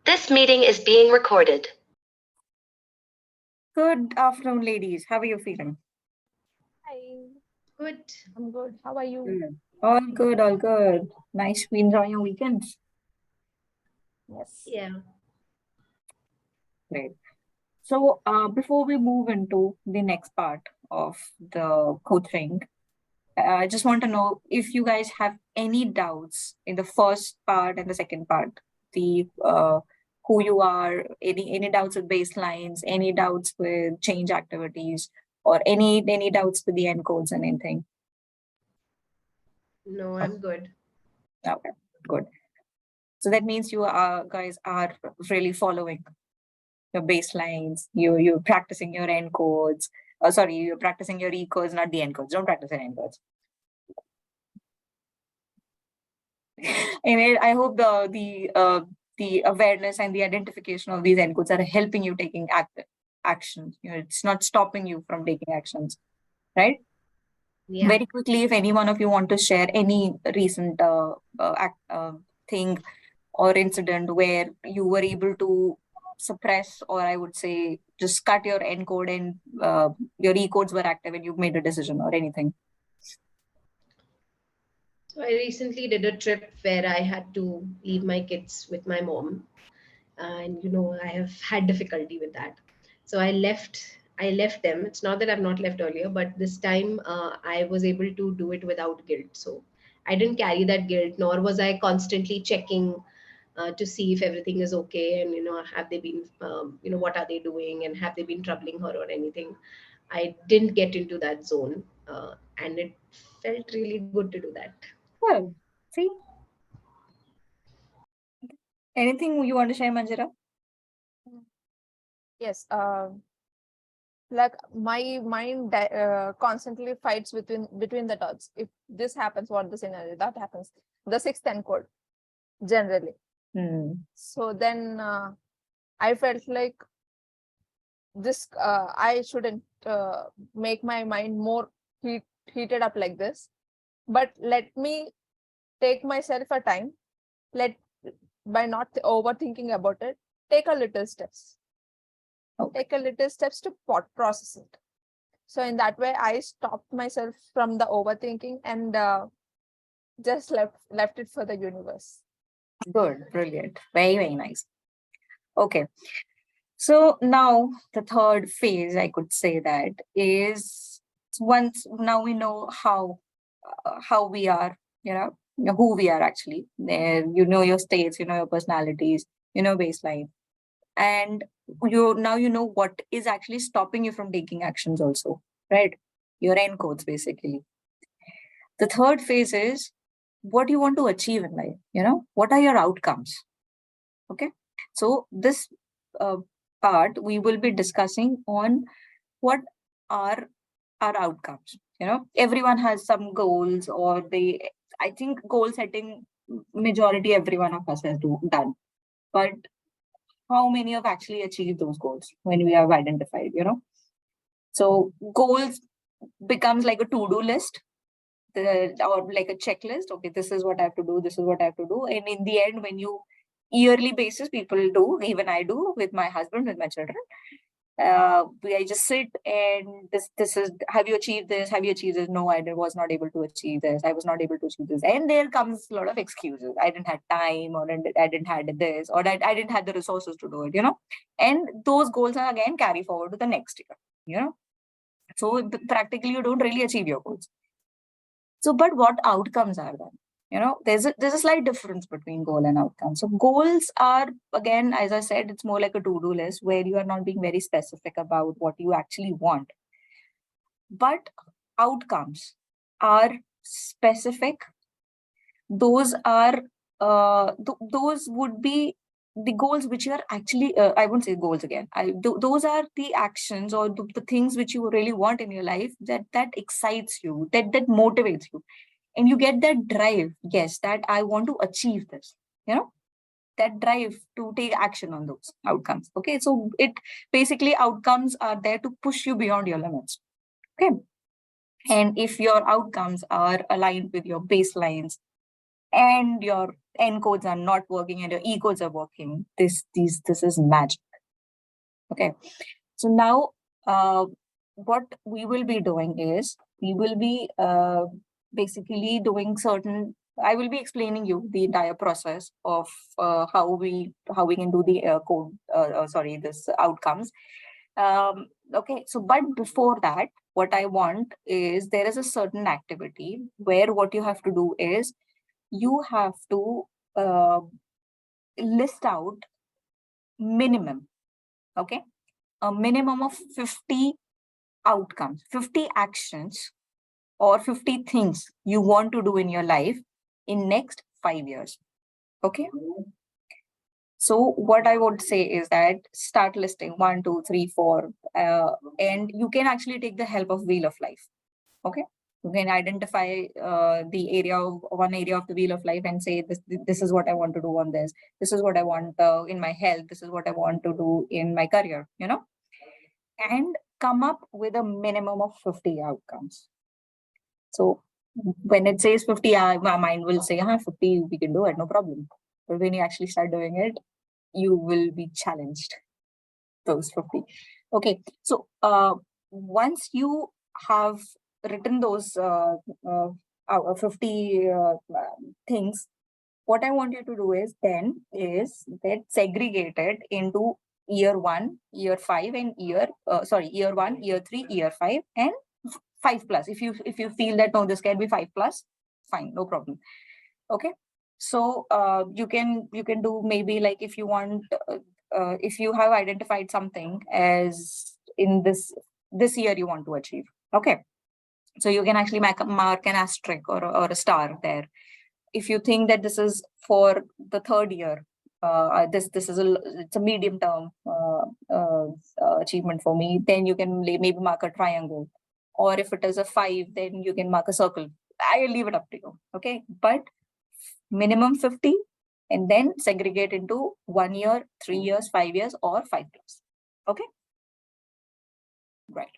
This meeting is being recorded. Good afternoon, ladies. How are you feeling? Hi. Good. I'm good. How are you? All good, all good. Nice to enjoy your weekends. Yes. Yeah. Great. So, before we move into the next part of the coaching, I just want to know if you guys have any doubts in the first part and the second part, the who you are, any doubts with baselines, any doubts with change activities, or any doubts with the encodes and anything. No, I'm good. Okay, good. So that means you guys are really following your baselines. You're practicing your encodes. Sorry, you're practicing your ecodes, not the encodes. Don't practice your encodes. Anyway, I hope the awareness and the identification of these encodes are helping you taking actions. It's not stopping you from taking actions, right? Yeah. Very quickly, if any one of you want to share any recent thing or incident where you were able to suppress, or I would say just cut your encode and your ecodes were active and you made a decision or anything. So I recently did a trip where I had to leave my kids with my mom. And I have had difficulty with that. So I left them. It's not that I've not left earlier, but this time I was able to do it without guilt. So I didn't carry that guilt, nor was I constantly checking to see if everything is okay, and have they been what are they doing, and have they been troubling her or anything. I didn't get into that zone, and it felt really good to do that. Well, see, anything you want to share, Manjira? Yes. Like my mind constantly fights between the thoughts. If this happens, what the scenario that happens? The sixth encode, generally. So then I felt like this. I shouldn't make my mind more heated up like this. But let me take myself a time. By not overthinking about it, take a little steps. Okay. Take a little steps to process it. So in that way, I stopped myself from the overthinking and just left it for the universe. Good, brilliant, very nice. Okay, so now the third phase, I could say, that is once now we know how we are, who we are actually. Your states, your personalities, baseline, and now you know what is actually stopping you from taking actions also, right? Your encodes, basically. The third phase is what you want to achieve in life. What are your outcomes? Okay, so this part we will be discussing on what are our outcomes. Everyone has some goals, or I think goal setting majority every one of us has done, but how many have actually achieved those goals when we have identified? So goals becomes like a to-do list, or like a checklist. Okay, this is what I have to do, this is what I have to do. And in the end, when you yearly basis, people do, even I do with my husband, with my children, I just sit and this is, have you achieved this, have you achieved this? No, I was not able to achieve this, I was not able to achieve this. And there comes a lot of excuses. I didn't have time, or I didn't have this, or I didn't have the resources to do it, and those goals are again carry forward to the next year. So practically you don't really achieve your goals. So, but what outcomes are then? There's a slight difference between goal and outcome. So goals are, again, as I said, it's more like a to-do list where you are not being very specific about what you actually want. But outcomes are specific. Those are those would be the goals which you are actually, I won't say goals again. Those are the actions or the things which you really want in your life, that excites you, that motivates you. And you get that drive, yes, that I want to achieve this, that drive to take action on those outcomes. Okay, so it basically, outcomes are there to push you beyond your limits. Okay, and if your outcomes are aligned with your baselines, and your N codes are not working and your E codes are working, this is magic. Okay. So now what we will be doing is we will be basically doing certain, I will be explaining you the entire process of how we can do the code, this outcomes. Okay, so but before that, what I want is there is a certain activity where what you have to do is you have to list out minimum, okay, a minimum of 50 outcomes, 50 actions or 50 things you want to do in your life in next 5 years. Okay. So what I would say is that start listing 1, 2, 3, 4, and you can actually take the help of Wheel of Life. Okay. You can identify the area of one area of the Wheel of Life and say this is what I want to do on this. This is what I want in my health. This is what I want to do in my career, you know, and come up with a minimum of 50 outcomes. So when it says 50, my mind will say, 50, we can do it, no problem. But when you actually start doing it, you will be challenged, those 50. Okay, so once you have written those 50 things, what I want you to do is that segregate it into year 1, year 5, and year 1, year 3, year 5, and 5+. If you feel that no, this can be 5+, fine, no problem. Okay, so you can do maybe like if you want, if you have identified something as in this year you want to achieve. Okay, so you can actually mark an asterisk or a star there. If you think that this is for the 3rd year, this is it's a medium term achievement for me, then you can maybe mark a triangle. Or if it is a 5, then you can mark a circle. I'll leave it up to you. Okay, but minimum 50, and then segregate into 1 year, 3 years, 5 years, or 5+. Okay, right.